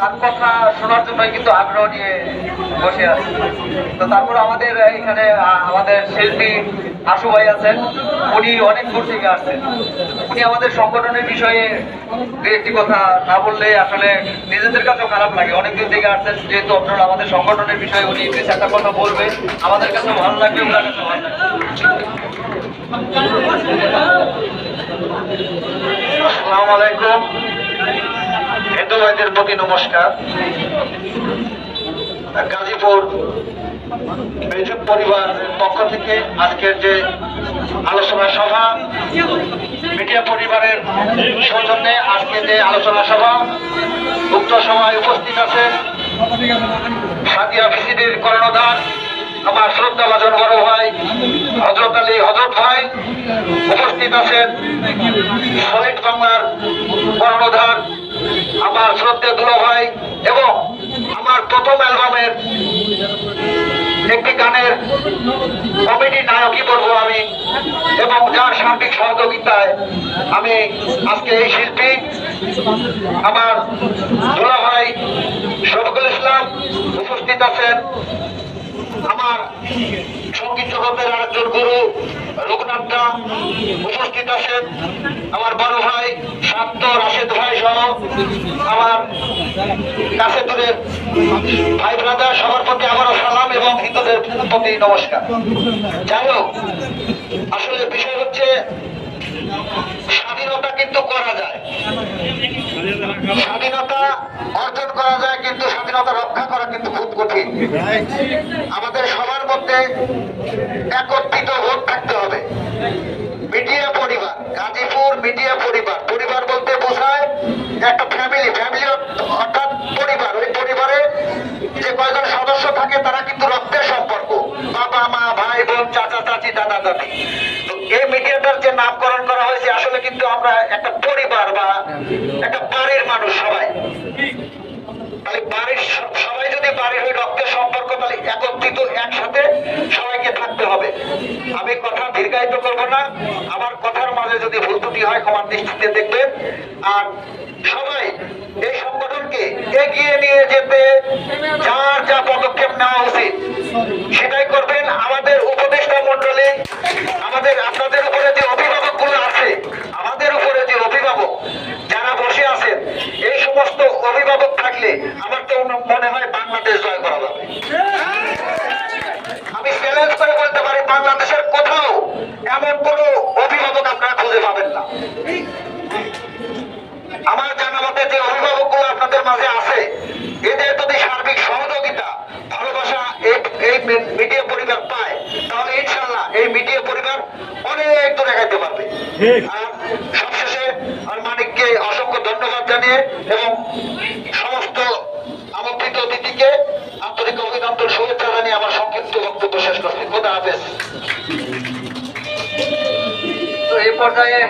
তার কথা শোনার জন্যই কিন্তু আগ্রহ নিয়ে বসে আছে। তো তারপর আমাদের এখানে আমাদের শিল্পী আশু ভাই আছেন, উনি অনেক দূর থেকে আসছেন। উনি আমাদের সংগঠনের বিষয়ে দু একটি কথা না বললে আসলে নিজেদের কাছেও খারাপ লাগে। অনেক দূর থেকে আসছেন, যেহেতু আপনারা আমাদের সংগঠনের বিষয়ে উনি বেশ একটা কথা বলবে, আমাদের কাছে ভালো লাগবে, ওনার কাছে ভালো লাগবে। আসসালামু আলাইকুম, হিন্দু ভাইদের প্রতি নমস্কার। গাজীপুর বেজুক পরিবারের পক্ষ থেকে আজকের যে আলোচনা সভা, মিডিয়া পরিবারের সৌজন্যে আজকে যে আলোচনা সভা, উক্ত সভায় উপস্থিত আছেন সাদিয়া ভিসিডির কর্ণধার আমার শ্রদ্ধাভাজন বড় ভাই হযরত আলী হযরত ভাই, উপস্থিত আছেন সলিড বাংলার কর্ণধার আমার শ্রদ্ধেয় দুলা ভাই, এবং আমার প্রথম অ্যালবামের একটি গানের কমেডি নায়কই বলবো আমি, এবং যার সার্বিক সহযোগিতায় আমি আজকে এই শিল্পী আমার দুলা ভাই শফিকুল ইসলাম, উপস্থিত আছেন আমার সঙ্গীত জগতের আরেকজন গুরু রঘুনাথ দা, উপস্থিত আছেন আমার বড় ভাই শান্ত রাশেদ ভাই সহ আমার কাছে দূরের ভাই ব্রাদার, সবার প্রতি আবারও সালাম এবং হিন্দুদের প্রতি নমস্কার। যাই হোক, আসলে বিষয় হচ্ছে স্বাধীনতা কিন্তু করা যায়, স্বাধীনতা অর্জন করা যায়, কিন্তু স্বাধীনতা রক্ষা করা কিন্তু খুব কঠিন। আমাদের সবার মধ্যে একত্রিত ভোট থাকতে হবে। মিডিয়া পরিবার, গাজীপুর মিডিয়া পরিবার, পরিবার বলতে বোঝায় একটা ফ্যামিলি, ফ্যামিলি অর্থাৎ পরিবার। ওই পরিবারে যে কয়জন সদস্য থাকে তারা কিন্তু রক্তের সম্পর্ক, বাবা মা ভাই বোন চাচা চাচি দাদা দাদি। তো এই মিডিয়াটার যে নামকরণ করা হয়েছে, আসলে কিন্তু আমরা একটা পরিবার বা একটা বাড়ির মানুষ সবাই। তাহলে বাড়ির সবাই যদি বাড়ির হয়ে রক্তের সম্পর্ক, তাহলে একত্রিত একসাথে সবাইকে থাকতে হবে। আমি কথা দীর্ঘায়িত করবো না, আমার কথার মাঝে যদি ভুল ত্রুটি হয় ক্ষমার দৃষ্টিতে দেখবেন। আর সবাই এই সংগঠনকে এগিয়ে নিয়ে যেতে যার যা পদক্ষেপ নেওয়া উচিত সেটাই করবেন। আমাদের উপদেষ্টা মন্ডলী, আমাদের আপনাদের উপরে যে অভিভাবক গুলো আছে, আমাদের উপরে যে অভিভাবক যারা বসে আছেন, এই সমস্ত অভিভাবক থাকলে আমার তো মনে হয় বাংলাদেশ জয় করা যাবে। আমি চ্যালেঞ্জ করে বলতে পারি, বাংলাদেশের কোথাও এমন কোনো অভিভাবক আপনারা খুঁজে পাবেন না। আমার জানা মতে যে অভিভাবক গুলো আপনাদের মাঝে আছে, এদের যদি সার্বিক সহযোগিতা ভালোবাসা এই মিডিয়া পরিবার পায়, তাহলে ইনশাল্লাহ এই মিডিয়া পরিবার অনেক দূরে এগাইতে পারবে। আর সবশেষে মানিককে অসংখ্য ধন্যবাদ জানিয়ে এবং সমস্ত আমন্ত্রিত অতিথিকে আন্তরিক অভিনন্দন শুভেচ্ছা জানিয়ে আমার সংক্ষিপ্ত বক্তব্য শেষ করছি। খোদা হাফেজ। তো এই পর্যায়ে